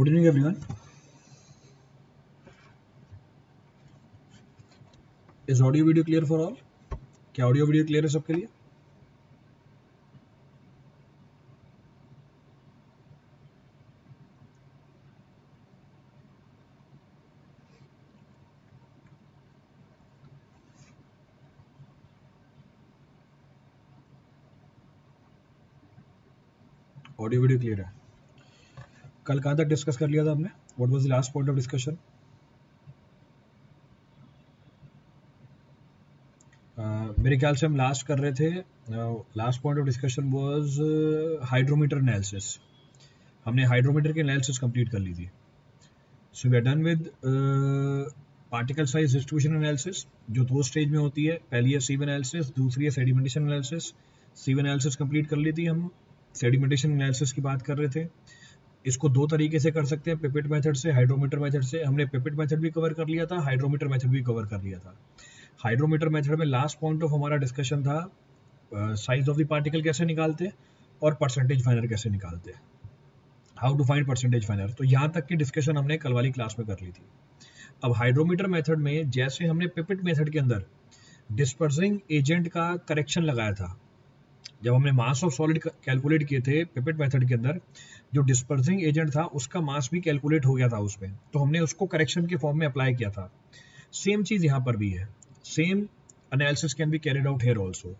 Good evening, everyone. Is audio video clear for all? क्या audio video clear है सबके लिए? ऑडियो वीडियो क्लियर है. कल कहाँ तक डिस्कस कर लिया था हमने? What was the last point of discussion? मेरे ख्याल से हम लास्ट कर रहे थे. Last point of discussion was hydrometer analysis. हमने हाइड्रोमीटर की एनालिसिस कंप्लीट कर ली थी. So we are done with particle size distribution analysis, जो दो स्टेज में होती है. पहली है सीव एनालिसिस, दूसरी है सेडिमेंटेशन एनालिसिस. सीव एनालिसिस कंप्लीट कर ली थी हम. सेडिमेंटेशन एनालिसिस की बात कर रहे थे. इसको दो तरीके से कर सकते हैं, पिपेट मेथड से, हाइड्रोमीटर मेथड से. हमने पिपेट मेथड भी कवर कर लिया था, हाइड्रोमीटर मेथड भी कवर कर लिया था. हाइड्रोमीटर मेथड में लास्ट पॉइंट ऑफ हमारा डिस्कशन था साइज ऑफ द पार्टिकल कैसे निकालते हैं और परसेंटेज फाइनर कैसे निकालते हैं, how to find percentage finer. तो यहाँ तक की डिस्कशन हमने कल वाली क्लास में कर ली थी. अब हाइड्रोमीटर मेथड में जैसे हमने पिपेट मेथड के अंदर डिस्पर्सिंग एजेंट का करेक्शन लगाया था, जब हमने मास ऑफ सॉलिड कैलकुलेट किए थे पिपेट मेथड के अंदर, जो डिस्पर्सिंग एजेंट था उसका मास भी कैलकुलेट हो गया था उसमें, तो हमने उसको करेक्शन के फॉर्म में अप्लाई किया था. सेम चीज यहाँ पर भी है. Same analysis can be carried out here also.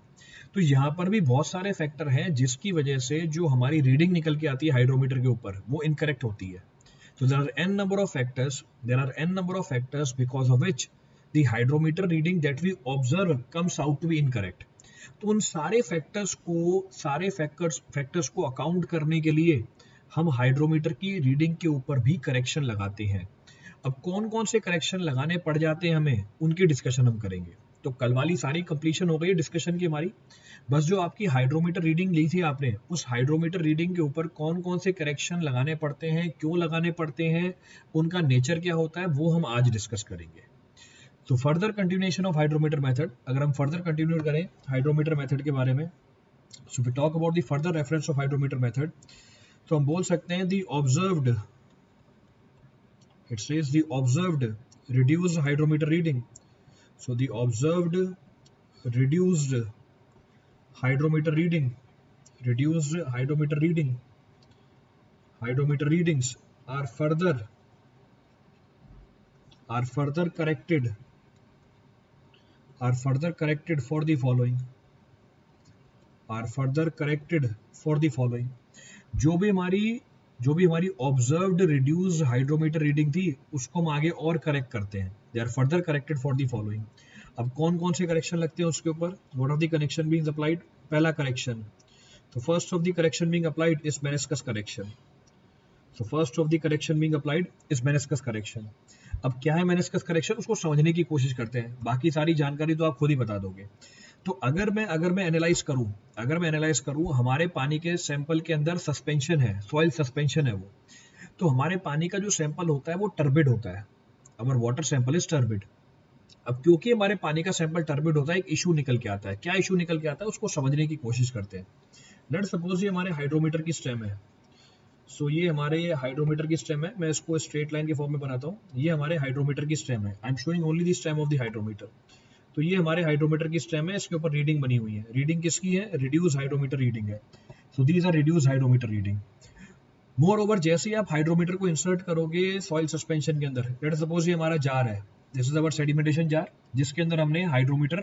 तो यहाँ पर भी बहुत सारे फैक्टर हैं जिसकी वजह से जो हमारी रीडिंग निकल के आती है हाइड्रोमीटर के ऊपर वो इनकरेक्ट होती है. So there are n number of factors because of which the hydrometer reading that we observe comes out to be incorrect. तो उन सारे फैक्टर्स को अकाउंट करने के लिए हम हाइड्रोमीटर की रीडिंग के ऊपर भी करेक्शन लगाते हैं. अब कौन कौन से करेक्शन लगाने पड़ जाते हैं हमें, उनकी डिस्कशन हम करेंगे. तो कल वाली सारी कंप्लीशन हो गई डिस्कशन की हमारी. बस जो आपकी हाइड्रोमीटर रीडिंग ली थी आपने, उस हाइड्रोमीटर रीडिंग के ऊपर कौन कौन से करेक्शन लगाने पड़ते हैं, क्यों लगाने पड़ते हैं, उनका नेचर क्या होता है, वो हम आज डिस्कस करेंगे. तो further continuation of hydrometer method, अगर हम फर्दर कंटिन्यू करें हाइड्रोमीटर मेथड के बारे में, so we talk about the further reference of hydrometer method. तो हम बोल सकते हैं the observed, it says the observed reduced hydrometer reading. So the observed reduced hydrometer readings are further corrected for the following. जो भी हमारी observed reduced hydrometer reading थी उसको हम आगे और करेक्ट करते हैं. They are further corrected for the following. अब कौन कौन से करेक्शन लगते हैं उसके ऊपर, what are the correction being applied. पहला करेक्शन, तो first of the correction being applied is meniscus correction. अब क्या है मेनिस्कस करेक्शन, उसको समझने की कोशिश करते हैं. बाकी सारी जानकारी तो आप खुद ही बता दोगे. तो अगर मैं एनालाइज करूं हमारे पानी के सैंपल के अंदर सस्पेंशन है, सॉइल सस्पेंशन है वो, तो हमारे पानी का जो सैंपल होता है वो टर्बिड होता है. अवर वाटर सैंपल इज टर्बिड. अब क्योंकि हमारे पानी का सैंपल टर्बिड होता है, एक इशू निकल के आता है. क्या इशू निकल के आता है उसको समझने की कोशिश करते हैं. लेट सपोज ये हमारे हाइड्रोमीटर की स्टेम है. सो ये हमारे हाइड्रोमीटर की स्टेम है. मैं इसको स्ट्रेट लाइन के फॉर्म में बनाता हूँ. ये हमारे हाइड्रोमीटर की स्टेम है. I am showing only the stem of the hydrometer. तो ये हमारे हाइड्रोमीटर की स्टेम है, इसके ऊपर रीडिंग बनी हुई है. रीडिंग किसकी है, रिड्यूस हाइड्रोमीटर रीडिंग है. So these are reduce hydrometer reading. Moreover जैसे ही आप हाइड्रोमीटर को इंसर्ट करोगे सॉइल सस्पेंशन के अंदर, लेट सपोज ये हमारा जार है, this is our sedimentation jar, जिसके अंदर हमने हाइड्रोमीटर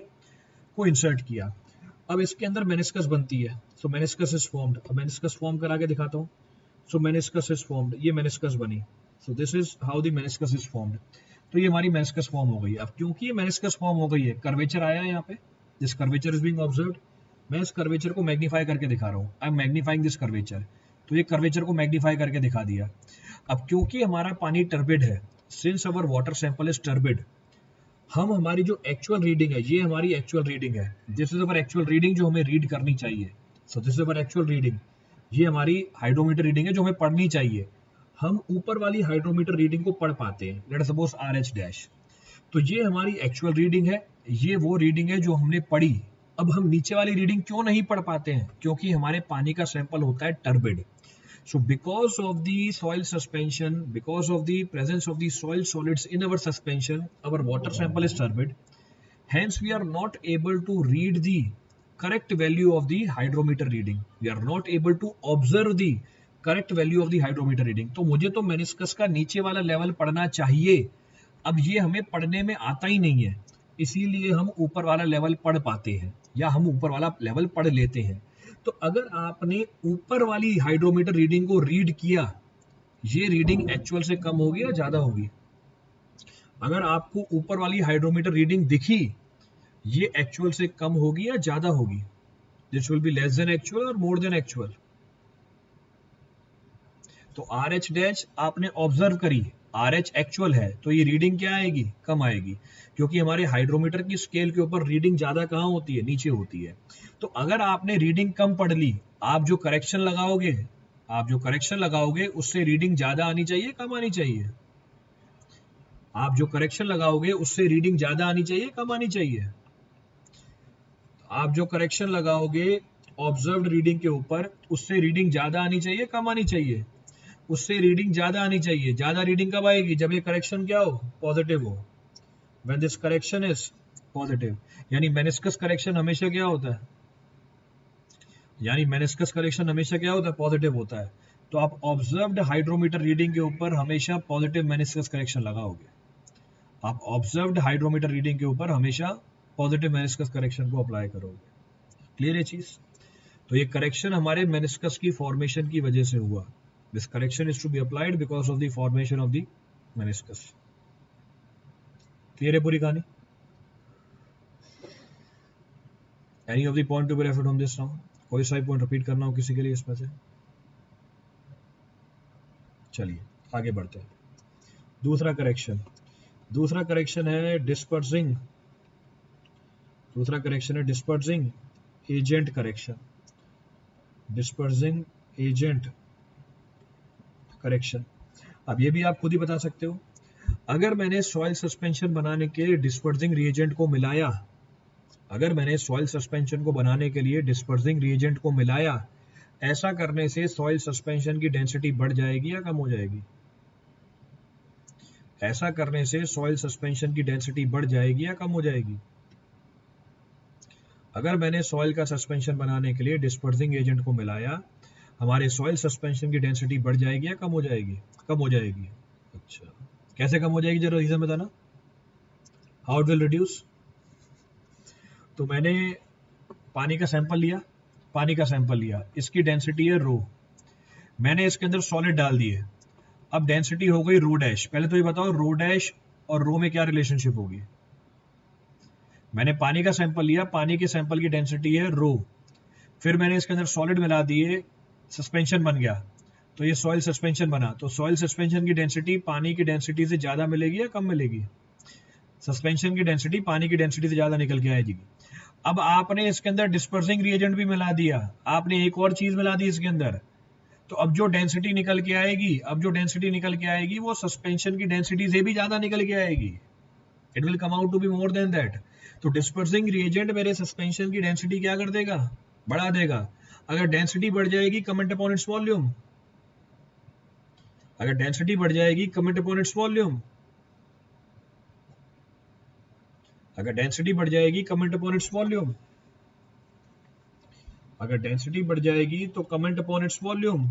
को इंसर्ट किया. अब इसके अंदर मेनिस्कस बनती है. सो मेनिस्कस इज फॉर्म्ड. अब मेनिस्कस फॉर्म करा के दिखाता हूँ. सो मेनिस्कस इज फॉर्म्ड, ये मेनिस्कस बनी. So this is how the meniscus is formed. तो ये हमारी मेनिस्कस फॉर्म हो गई. अब क्योंकि ये मेनिस्कस फॉर्म हो गई है, कर्वेचर आया है यहाँ पे, this curvature is being observed. मैं इस कर्वेचर को मैग्नीफाई करके दिखा रहा हूँ. I am magnifying this curvature. तो ये कर्वेचर को मैग्नीफाई करके दिखा दिया. अब क्योंकि हमारा पानी टर्बिड है, since our water sample is turbid, हम हमारी जो एक्चुअल रीडिंग है, ये हमारी एक्चुअल रीडिंग है. This is our actual reading जो हमें रीड करनी चाहिए. So this is our actual reading. ये हमारी हाइड्रोमीटर रीडिंग है जो हमें पढ़नी चाहिए. हम ऊपर वाली हाइड्रोमीटर रीडिंग को पढ़ पाते हैं, लेट सपोज RH डैश. तो ये हमारी एक्चुअल रीडिंग है, ये वो रीडिंग है जो हमने पढ़ी. अब हम नीचे वाली रीडिंग क्यों नहीं पढ़ पाते हैं, क्योंकि हमारे पानी का सैंपल होता है turbid. So because of the soil suspension, because of the presence of the soil solids in our suspension, our water sample is turbid. Hence, we are not able to read the correct value of the hydrometer reading. We are not able to observe the correct value of the hydrometer reading. तो मुझे तो meniscus का नीचे वाला level पढ़ना चाहिए, अब ये हमें पढ़ने में आता ही नहीं है, इसीलिए हम ऊपर वाला लेवल पढ़ पाते हैं या हम ऊपर वाला लेवल पढ़ लेते हैं। तो अगर आपने ऊपर वाली हाइड्रोमीटर रीडिंग को रीड किया, ये रीडिंग एक्चुअल से कम होगी या ज्यादा होगी? अगर आपको ऊपर वाली हाइड्रोमीटर रीडिंग दिखी, ये एक्चुअल से कम होगी या ज्यादा होगी? This will be less than actual और मोर देन एक्चुअल। तो आर एच डैश आपने ऑब्जर्व करी, आर एच एक्चुअल है, तो ये रीडिंग क्या आएगी? कम आएगी, क्योंकि हमारे हाइड्रोमीटर की स्केल के ऊपर रीडिंग ज्यादा कहाँ होती है? नीचे होती है। तो अगर आपने रीडिंग कम पढ़ ली, आप जो करेक्शन लगाओगे उससे रीडिंग ज्यादा आनी चाहिए, कम आनी चाहिए? आप जो करेक्शन लगाओगे उससे रीडिंग ज्यादा आनी चाहिए, कम आनी चाहिए? आप जो करेक्शन लगाओगे ऑब्जर्व्ड रीडिंग के ऊपर, उससे रीडिंग ज्यादा आनी चाहिए, कम आनी चाहिए? उससे रीडिंग ज्यादा आनी चाहिए। ज्यादा रीडिंग कब आएगी? जब ये करेक्शन क्या हो? पॉजिटिव हो। When this correction is positive, यानी मेनिस्कस करेक्शन हमेशा क्या होता है? पॉजिटिव होता है। तो आप ऑब्जर्व्ड हाइड्रोमीटर रीडिंग के ऊपर हमेशा पॉजिटिव मेनिस्कस करेक्शन लगाओगे। आप ऑब्जर्व्ड हाइड्रोमीटर रीडिंग के ऊपर हमेशा पॉजिटिव मेनिस्कस करेक्शन को अप्लाई करोगे। क्लियर है चीज? तो ये करेक्शन हमारे मेनिस्कस की फॉर्मेशन की वजह से हुआ। This correction is to be applied because of the formation of the meniscus. Clear है पूरी कहानी? Any of the point to be referred from this now? कोई सा पॉइंट रिपीट करना हो किसी के लिए इसमें से? चलिए आगे बढ़ते हैं। दूसरा करेक्शन है डिस्पर्सिंग। Agent correction. अब ये भी आप खुद ही बता सकते हो। अगर मैंने सॉइल सस्पेंशन बनाने के लिए डिस्पर्सिंग रिएजेंट को मिलाया, ऐसा करने से सॉइल सस्पेंशन की डेंसिटी बढ़ जाएगी या कम हो जाएगी? अगर मैंने सॉइल का सस्पेंशन बनाने के लिए डिस्पर्सिंग एजेंट को मिलाया, हमारे सॉइल सस्पेंशन की डेंसिटी बढ़ जाएगी या कम हो जाएगी? कम हो जाएगी। अच्छा, कैसे कम हो जाएगी, जरा रीजन बताना। How it will reduce? तो मैंने पानी का सैंपल लिया, इसकी डेंसिटी है रो, मैंने इसके अंदर सॉलिड डाल दिए, अब डेंसिटी हो गई रो डैश। पहले तो ये बताओ रो डैश और रो में क्या रिलेशनशिप होगी? मैंने पानी का सैंपल लिया, पानी के सैंपल की डेंसिटी है रो, फिर मैंने इसके अंदर सॉलिड मिला दिए, सस्पेंशन बन गया, तो ये सॉइल सस्पेंशन बना। तो सॉइल सस्पेंशन की डेंसिटी पानी की डेंसिटी से ज्यादा मिलेगी या कम मिलेगी? सस्पेंशन की डेंसिटी पानी की डेंसिटी से ज्यादा निकल के आएगी। अब आपने इसके अंदर डिस्पर्सिंग रिएजेंट भी मिला दिया, आपने एक और चीज मिला दी इसके अंदर, तो अब जो डेंसिटी निकल के आएगी वो सस्पेंशन की डेंसिटी से भी ज्यादा निकल के आएगी। It will come out to be more than that. तो डिस्पर्सिंग रिएजेंट मेरे सस्पेंशन की डेंसिटी क्या कर देगा? बढ़ा देगा। अगर डेंसिटी बढ़ जाएगी कमेंट अपॉन इट्स वॉल्यूम, अगर डेंसिटी बढ़ जाएगी कमेंट अपॉन इट्स वॉल्यूम, अगर डेंसिटी बढ़ जाएगी कमेंट अपॉन इट्स वॉल्यूम, अगर डेंसिटी बढ़ जाएगी तो comment upon its volume.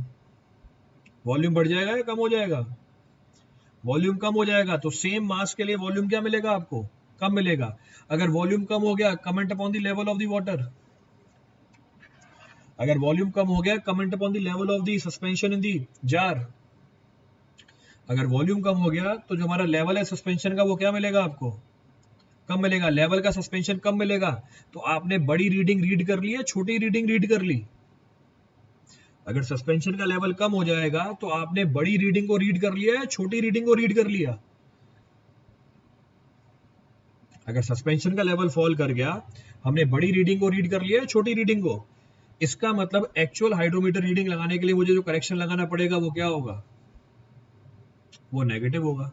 Volume बढ़ जाएगा या कम हो जाएगा? वॉल्यूम कम हो जाएगा, तो सेम मास के लिए वॉल्यूम क्या मिलेगा आपको? कम मिलेगा। अगर वॉल्यूम कम हो गया comment upon the level of the water, अगर वॉल्यूम कम हो गया comment upon the level of the suspension in the jar. अगर वॉल्यूम कम हो गया तो जो हमारा लेवल है सस्पेंशन का वो क्या मिलेगा आपको? कम मिलेगा। लेवल का सस्पेंशन कम मिलेगा, तो आपने बड़ी रीडिंग रीड कर ली है, छोटी रीडिंग रीड कर ली? अगर सस्पेंशन का लेवल कम हो जाएगा तो आपने बड़ी रीडिंग को रीड कर लिया है, छोटी रीडिंग को रीड कर लिया? अगर सस्पेंशन का लेवल फॉल कर गया, हमने बड़ी रीडिंग को रीड कर लिया है, छोटी रीडिंग को? इसका मतलब एक्चुअल हाइड्रोमीटर रीडिंग लगाने के लिए मुझे जो करेक्शन लगाना पड़ेगा वो क्या होगा? वो नेगेटिव होगा।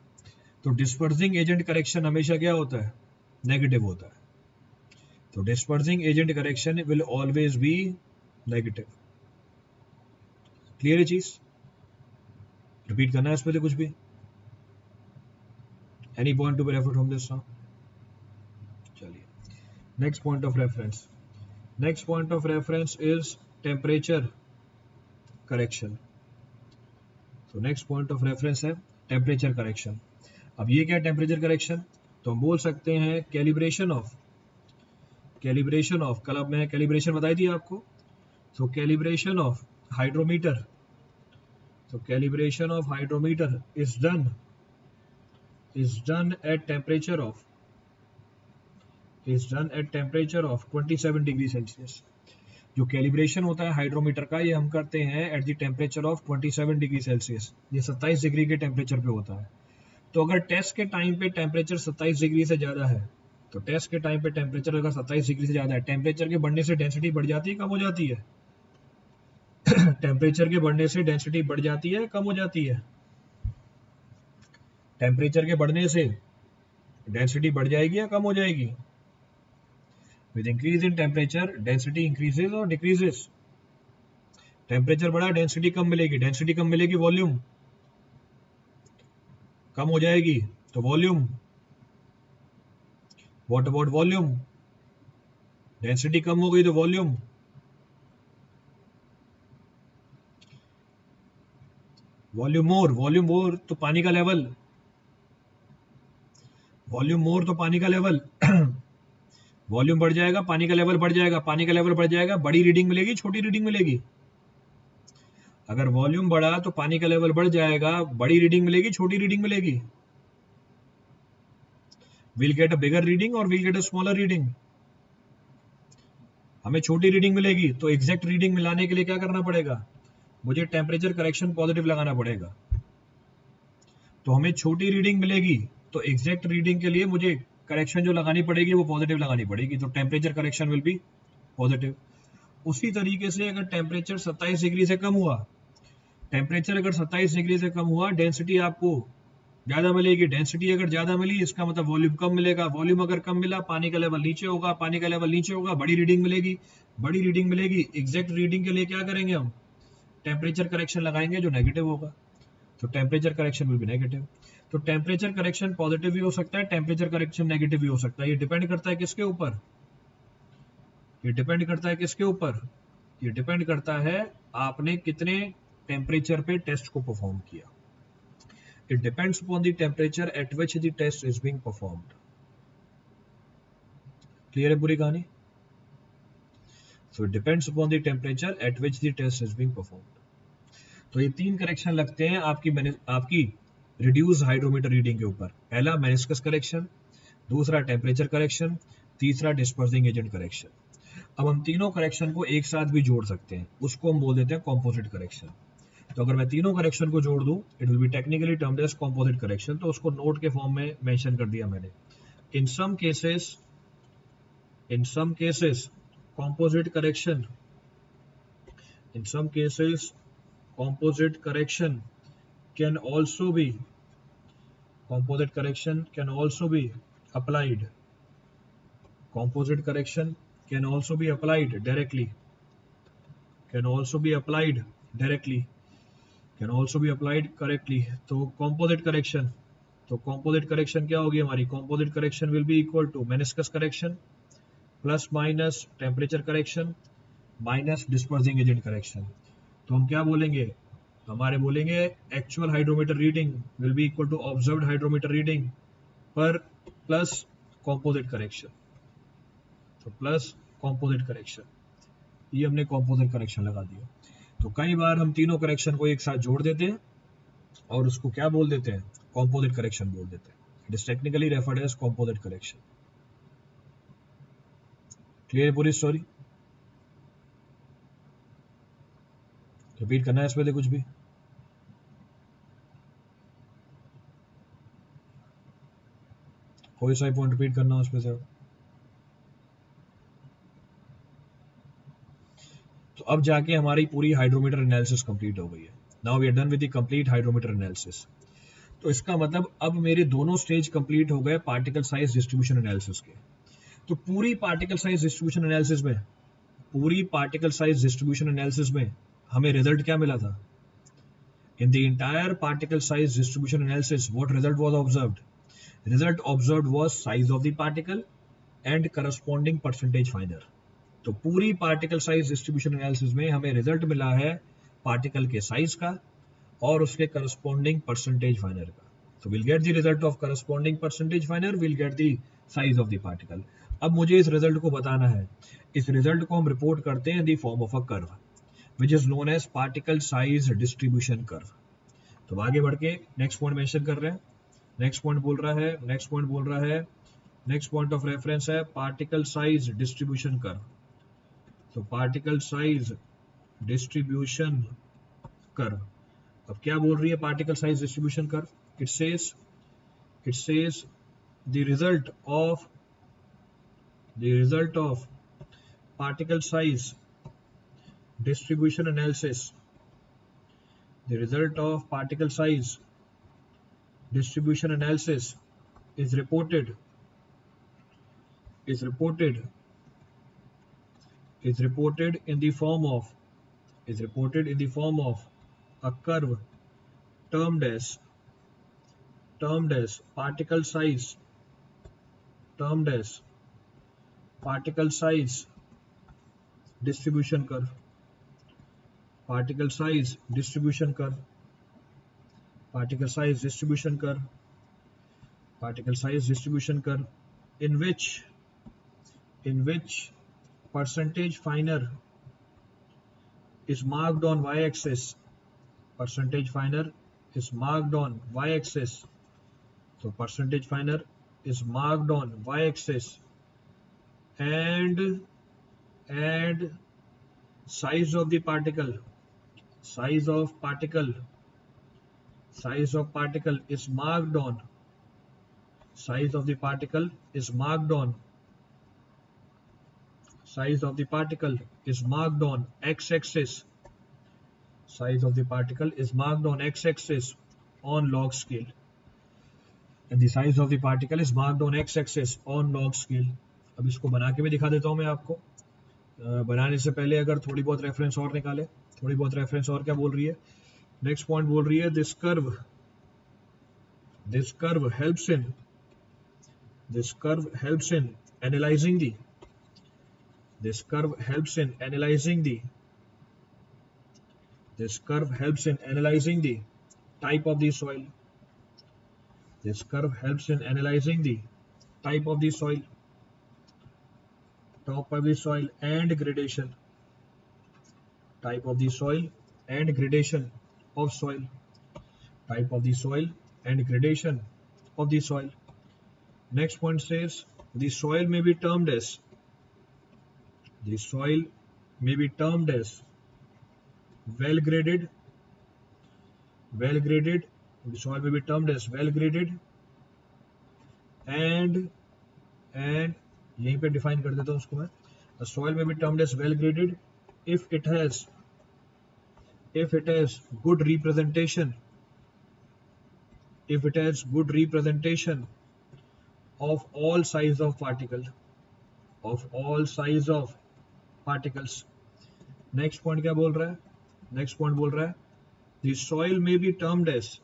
तो डिस्पर्सिंग एजेंट करेक्शन हमेशा क्या होता है? नेगेटिव होता है। तो dispersing agent correction will always be negative. Clear है चीज? रिपीट करना है इस पे कुछ भी? Any point to be referred from this now? चलिए, next point of reference, next point of reference is temperature correction. तो नेक्स्ट पॉइंट ऑफ रेफरेंस है टेम्परेचर करेक्शन। अब ये क्या है टेम्परेचर करेक्शन? तो हम बोल सकते हैं कैलिब्रेशन ऑफ, कैलिब्रेशन ऑफ, कल अब मैं कैलिब्रेशन बताई थी आपको। तो कैलिब्रेशन ऑफ हाइड्रोमीटर, तो calibration of hydrometer is done at temperature of, is done at temperature of 27 degree Celsius. जो कैलिब्रेशन होता है हाइड्रोमीटर का, ये हम करते हैं at the temperature of 27 degree Celsius. ये 27 डिग्री के टेम्परेचर पे होता है। तो अगर टेस्ट के टाइम पे टेम्परेचर 27 डिग्री से ज्यादा है, तो टेस्ट के टाइम पे टेम्परेचर अगर 27 डिग्री से ज्यादा है, टेम्परेचर के बढ़ने से डेंसिटी बढ़ जाती है कम हो जाती है? टेम्परेचर के बढ़ने से डेंसिटी बढ़ जाती है कम हो जाती है? टेम्परेचर के बढ़ने से डेंसिटी बढ़ जाएगी या कम हो जाएगी? With increase in temperature density increases और डिक्रीजेस। टेम्परेचर बढ़ा डेंसिटी कम मिलेगी, डेंसिटी कम मिलेगी वॉल्यूम कम हो जाएगी, तो volume, what about volume? Density कम हो गई तो वॉल्यूम, वॉल्यूम मोर तो पानी का लेवल, वॉल्यूम मोर तो पानी का लेवल वॉल्यूम बढ़ जाएगा, पानी का लेवल बढ़ जाएगा, पानी का लेवल बढ़ जाएगा, बड़ी रीडिंग मिलेगी छोटी रीडिंग मिलेगी? अगर वॉल्यूम बढ़ा तो पानी का लेवल बढ़ जाएगा, बड़ी रीडिंग मिलेगी छोटी रीडिंग मिलेगी? Will get a bigger reading और will get a smaller reading? हमें छोटी रीडिंग मिलेगी तो एग्जैक्ट रीडिंग मिलाने के लिए क्या करना पड़ेगा? मुझे टेम्परेचर करेक्शन पॉजिटिव लगाना पड़ेगा। तो हमें छोटी रीडिंग मिलेगी तो एग्जैक्ट रीडिंग के लिए मुझे करेक्शन जो लगानी पड़ेगी वो पॉजिटिव लगानी पड़ेगी, तो temperature correction will be positive. उसी तरीके से अगर टेम्परेचर 27 डिग्री से कम हुआ, टेम्परेचर अगर 27 डिग्री से कम हुआ, डेंसिटी आपको ज्यादा मिलेगी, डेंसिटी अगर ज्यादा मिली इसका मतलब वॉल्यूम कम मिलेगा, वॉल्यूम अगर कम मिला पानी का लेवल नीचे होगा, पानी का लेवल नीचे होगा, बड़ी रीडिंग मिलेगी, बड़ी रीडिंग मिलेगी। एग्जैक्ट रीडिंग के लिए क्या करेंगे हम? टेम्परेचर करेक्शन लगाएंगे जो नेगेटिव होगा, तो temperature correction will be negative. तो टेम्परेचर करेक्शन पॉजिटिव भी हो सकता है, टेम्परेचर करेक्शन नेगेटिव भी हो सकता है। ये डिपेंड करता है किसके ऊपर? ये डिपेंड करता है किसके ऊपर? ये डिपेंड करता है आपने कितने टेम्परेचर पे टेस्ट को परफॉर्म किया। It depends upon the temperature at which the test is being performed. Clear है पूरी कहानी? So it depends upon the temperature at which the test is being performed. तो ये तीन करेक्शन लगते हैं आपकी रिड्यूस हाइड्रोमीटर रीडिंग के ऊपर। पहला मेनिस्कस करेक्शन, दूसरा टेम्परेचर करेक्शन, तीसरा डिस्पर्सिंग एजेंट करेक्शन। अब हम तीनों करेक्शन को एक साथ भी जोड़ सकते हैं, उसको हम बोल देते हैं कॉम्पोजिट करेक्शन। तो अगर मैं तीनों करेक्शन को जोड़ दूं, it will be technically termed as composite correction. तो उसको नोट के फॉर्म में मेंशन कर दिया मैंने। In some cases composite correction, in some cases composite correction can also be applied, composite correction can also be applied directly, can also be applied directly, can also be applied correctly। तो composite correction क्या होगी हमारी? composite correction will be equal to meniscus correction plus minus temperature correction minus dispersing agent correction. तो हम क्या बोलेंगे? हमारे बोलेंगे actual hydrometer reading will be equal to observed hydrometer reading पर प्लस कॉम्पोजिट करेक्शन। तो प्लस कॉम्पोजिट करेक्शन, ये हमने कॉम्पोजिट करेक्शन लगा दिया। तो कई बार हम तीनों करेक्शन को एक साथ जोड़ देते हैं और उसको क्या बोल देते हैं? कॉम्पोजिट करेक्शन बोल देते हैं। It is technically referred as composite correction. Clear है पूरी स्टोरी? रिपीट करना है इसमें कुछ भी? कोई सा पॉइंट रिपीट करना उसमें से? तो अब जाके हमारी पूरी हाइड्रोमीटर एनालिसिस कंप्लीट हो गई है। Now we are done with the complete hydrometer analysis. तो इसका मतलब अब मेरे दोनों स्टेज कंप्लीट हो गए पार्टिकल साइज डिस्ट्रीब्यूशन एनालिसिस के। तो पूरी पार्टिकल साइज डिस्ट्रीब्यूशन एनालिसिस में हमें रिजल्ट क्या मिला था? In the entire particle size distribution analysis, what result was observed? Result observed was size of the particle and corresponding percentage finder. तो पूरी पार्टिकल साइज डिस्ट्रीब्यूशन एनालिसिस में हमें result मिला है पार्टिकल के साइज का और उसके करस्पॉन्डिंग परसेंटेज फाइनर का. तो will get the result of corresponding percentage फाइनर, will get the size of the particle. अब मुझे इस रिजल्ट को बताना है. इस रिजल्ट को हम रिपोर्ट करते हैं in the form of a curve which is known as particle size distribution curve. तो आगे बढ़ के नेक्स्ट पॉइंट मेंशन कर रहे हैं. नेक्स्ट पॉइंट बोल रहा है नेक्स्ट पॉइंट ऑफ रेफरेंस है पार्टिकल साइज डिस्ट्रीब्यूशन कर्व. तो पार्टिकल साइज डिस्ट्रीब्यूशन कर्व. अब क्या बोल रही है particle size distribution curve? It says the result of particle size distribution analysis, the result of particle size distribution analysis is reported in the form of a curve termed as particle size distribution curve. Particle size distribution curve in which percentage finder is marked on y-axis. Percentage finder is marked on y-axis. So percentage finder is marked on y-axis and size of particle is marked on x-axis. Size of the particle is marked on x-axis on log scale, and the size of the particle is marked on x-axis on log scale. अब इसको बना के भी दिखा देता हूं मैं आपको. बनाने से पहले अगर थोड़ी बहुत रेफरेंस और निकाले. थोड़ी बहुत रेफरेंस और क्या बोल रही है? नेक्स्ट पॉइंट बोल रही है this curve helps in analyzing the type of the soil. This curve helps in analyzing the type of the soil, and gradation. Type of the soil and gradation of soil. Type of the soil and gradation of the soil. Next point says the soil may be termed as well graded. The soil may be termed as well graded and यहीं पे define कर देता हूं उसको मैं. The soil may be termed as well graded if it has good representation of all size of particles. Next point क्या बोल रहा है? Next point बोल रहा है the soil may be termed as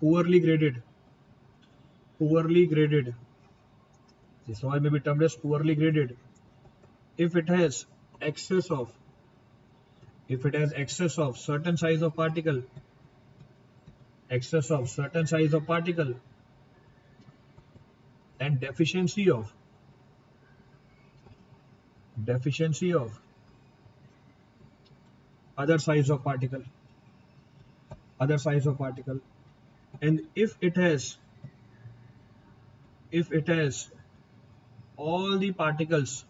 poorly graded. The soil may be termed as poorly graded if it has excess of certain size of particle, and deficiency of other size of particle, and if it has all the particles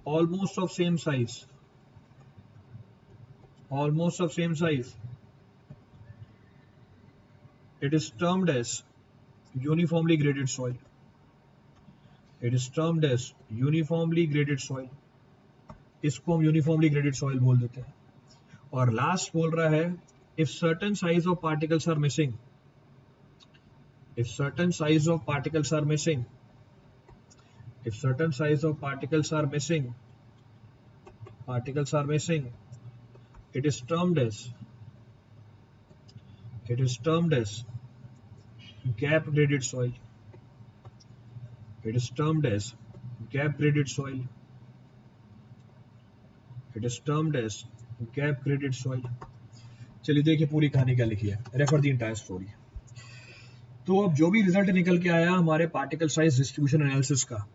almost of same size, it is termed as uniformly graded soil. इसको हम uniformly graded soil बोल देते हैं. और last बोल रहा है if certain size of particles are missing, if certain size of particles are missing, it is termed as gap graded soil. It is termed as gap graded soil. It is termed as gap graded soil. चलिए देखिए पूरी कहानी क्या लिखी है, refer the entire story. तो अब जो भी रिजल्ट निकल के आया हमारे पार्टिकल साइज डिस्ट्रीब्यूशन एनालिसिस का,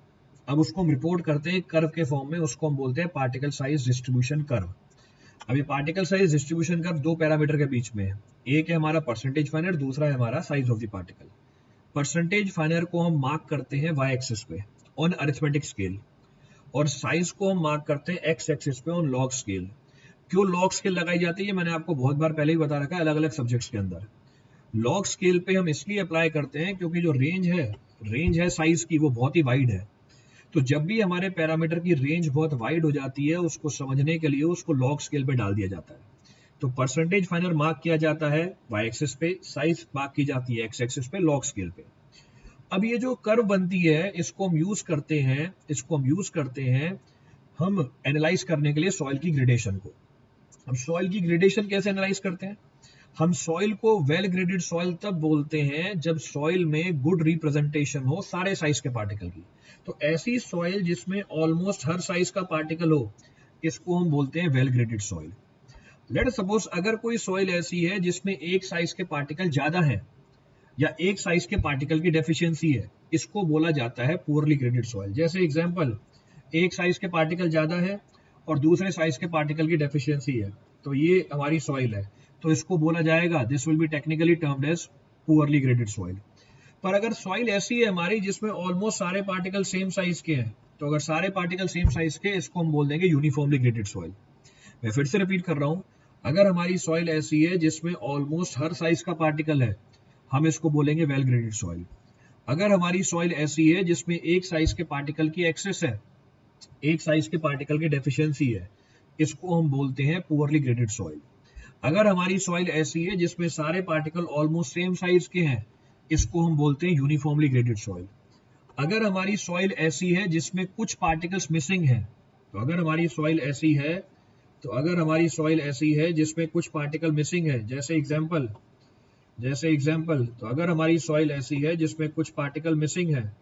अब उसको हम रिपोर्ट करते हैं कर्व के फॉर्म में, उसको हम बोलते हैं पार्टिकल साइज डिस्ट्रीब्यूशन कर्व। अब ये पार्टिकल साइज डिस्ट्रीब्यूशन कर्व दो पैरामीटर के बीच में है, एक है हमारा परसेंटेज फाइनर, दूसरा है हमारा size of the particle. Percentage फाइनर को हम मार्क करते हैं वाई एक्सिस पे ऑन अरिथमेटिक स्केल, और साइज को हम मार्क करते हैं एक्स एक्सिस पे ऑन लॉग स्केल। क्यों लॉग स्केल लगाई जाती है, मैंने आपको बहुत बार पहले ही बता रखा है अलग अलग सब्जेक्ट्स के अंदर। लॉग स्केल पे हम इसलिए अप्लाई करते हैं क्योंकि जो रेंज है साइज की, वो बहुत ही वाइड है। तो जब भी हमारे पैरामीटर की रेंज बहुत वाइड हो जाती है, उसको समझने के लिए उसको लॉग स्केल पे डाल दिया जाता है। तो परसेंटेज फाइनर मार्क किया जाता है वाई एक्सिस पे, साइज मार्क की जाती है एक्स एक्सिस पे लॉग स्केल पे। अब ये जो कर्व बनती है इसको हम यूज करते हैं हम एनालाइज करने के लिए सॉइल की ग्रेडेशन को। हम सॉइल की ग्रेडेशन कैसे एनालाइज करते हैं, हम सॉइल को वेल ग्रेडेड सॉइल तब बोलते हैं जब सॉइल में गुड रिप्रेजेंटेशन हो सारे साइज के पार्टिकल की। तो ऐसी सॉइल जिसमें ऑलमोस्ट हर साइज का पार्टिकल हो, इसको हम बोलते हैं well graded soil. Let suppose अगर कोई सॉइल ऐसी है जिसमें एक साइज के पार्टिकल ज्यादा है या एक साइज के पार्टिकल की डेफिशिएंसी है, इसको बोला जाता है पुअरली ग्रेडेड सॉइल। जैसे एग्जांपल, एक साइज के पार्टिकल ज्यादा है और दूसरे साइज के पार्टिकल की डेफिशिएंसी है, तो ये हमारी सॉइल है, तो इसको बोला जाएगा, this will be technically termed as poorly graded soil. पर अगर सॉइल ऐसी है हमारी जिसमें ऑलमोस्ट सारे पार्टिकल सेम साइज के हैं, तो अगर सारे पार्टिकल सेम साइज के, इसको हम बोल देंगे यूनिफॉर्मली ग्रेडेड सॉइल। मैं फिर से रिपीट कर रहा हूं, अगर हमारी सॉइल ऐसी है जिसमें ऑलमोस्ट हर साइज का पार्टिकल है, हम इसको बोलेंगे वेल ग्रेडेड सॉइल। अगर हमारी सॉइल ऐसी है जिसमें एक साइज के पार्टिकल की एक्सेस है, एक साइज के पार्टिकल की डेफिशिएंसी है, इसको हम बोलते हैं पुअरली ग्रेडेड सॉइल। अगर हमारी सॉइल ऐसी है जिसमें सारे पार्टिकल ऑलमोस्ट सेम साइज के हैं, इसको हम बोलते हैं यूनिफॉर्मली ग्रेडेड सॉइल। अगर हमारी सॉइल ऐसी है जिसमें कुछ पार्टिकल्स मिसिंग हैं, तो अगर हमारी सॉइल ऐसी है जिसमें कुछ पार्टिकल मिसिंग है, जैसे एग्जांपल, तो अगर हमारी सॉइल ऐसी है जिसमें कुछ पार्टिकल मिसिंग है,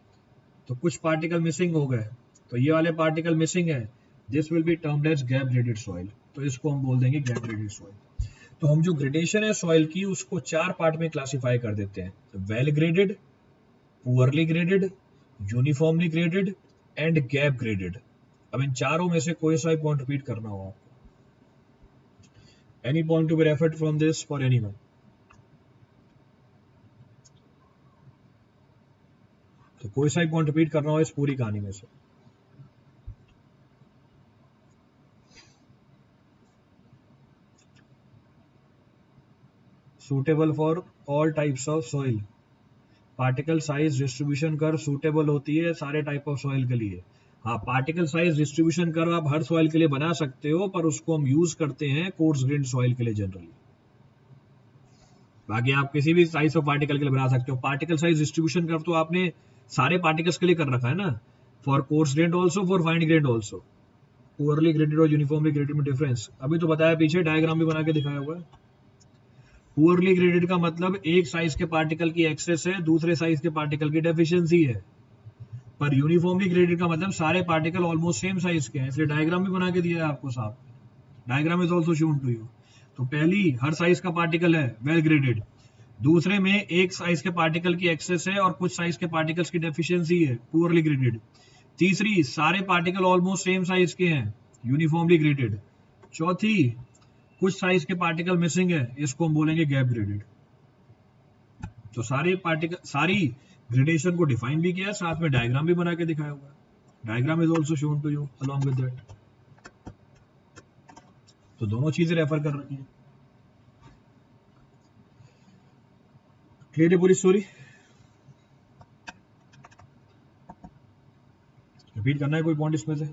तो कुछ पार्टिकल मिसिंग हो गए, तो ये वाले पार्टिकल मिसिंग है, this will be termed age gap graded soil, तो इसको हम बोल देंगे गैप ग्रेडेड सॉइल। तो हम जो ग्रेडेशन है सॉइल की उसको चार पार्ट में क्लासिफाई कर देते हैं, well graded, poorly graded, uniformly graded and gap graded. अब इन चारों में से कोई सा पॉइंट रिपीट करना हो आपको, any point to be referred from this for anyone. तो कोई सा पॉइंट रिपीट करना हो इस पूरी कहानी में से। Suitable for all types of soil, particle size distribution curve suitable होती है सारे टाइप ऑफ सॉइल के लिए। हाँ, पार्टिकल साइज डिस्ट्रीब्यूशन कर्व आप हर सॉइल के लिए बना सकते हो, पर उसको हम यूज करते हैं कोर्स ग्रेन्ड सॉइल के लिए जनरली। बाकी आप किसी भी साइज ऑफ पार्टिकल के लिए बना सकते हो। पार्टिकल साइज डिस्ट्रीब्यूशन कर्व तो आपने सारे पार्टिकल्स के लिए कर रखा है ना, for course grand also, for fine grand also. Poorly graded और यूनिफॉर्मली ग्रेडेड में डिफरेंस अभी तो बताया, पीछे डायग्राम भी बना के दिखाया हुआ है। पुअरली ग्रेडेड का मतलब एक साइज के पार्टिकल की एक्सेस है, दूसरे साइज के पार्टिकल की डेफिशिएंसी है। पर यूनिफॉर्मली ग्रेडेड का मतलब सारे पार्टिकल ऑलमोस्ट सेम साइज के हैं, इसलिए डायग्राम भी बना के दिया है आपको साफ। Diagram is also shown to you. तो पहली हर साइज का पार्टिकल है वेल ग्रेडेड, दूसरे में एक साइज के पार्टिकल की एक्सेस है और कुछ साइज के पार्टिकल्स की डेफिशिएंसी है, पुअरली ग्रेडेड। तीसरी, सारे पार्टिकल ऑलमोस्ट सेम साइज के हैं, यूनिफॉर्मली ग्रेडेड। चौथी, कुछ साइज के पार्टिकल मिसिंग है, इसको हम बोलेंगे गैप ग्रेडेड। तो सारी ग्रेडेशन को डिफाइन भी किया, साथ में डायग्राम भी बना के दिखाया हुआ है। Diagram is also shown to you along with that. तो दोनों चीजें रेफर कर रखी है। क्लियर है पूरी स्टोरी? रिपीट करना है कोई पॉइंट इसमें से?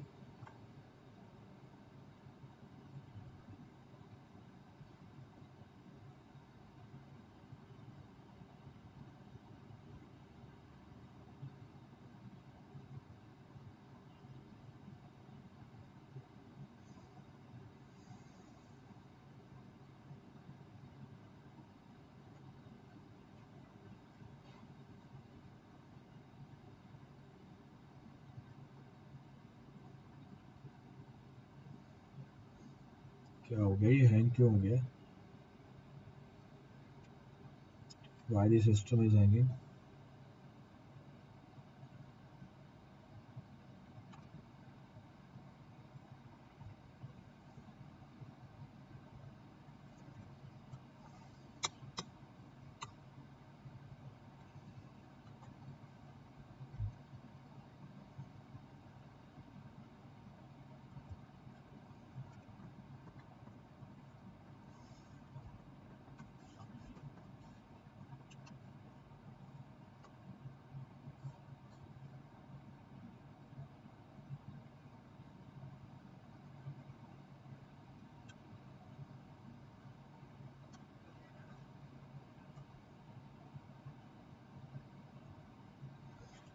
क्या हो गया, ये हैंग क्यों हो गया? Why the system is hanging?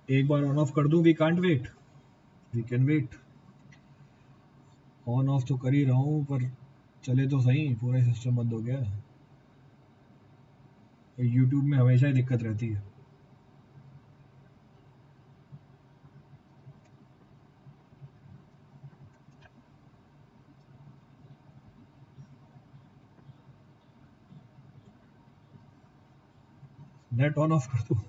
एक बार ऑन ऑफ कर दूं? We can't wait, we can wait. On off तो कर ही रहा हूँ, पर चले तो सही, पूरा सिस्टम बंद हो गया। यूट्यूब में हमेशा ही दिक्कत रहती है। नेट ऑन ऑफ कर दूं?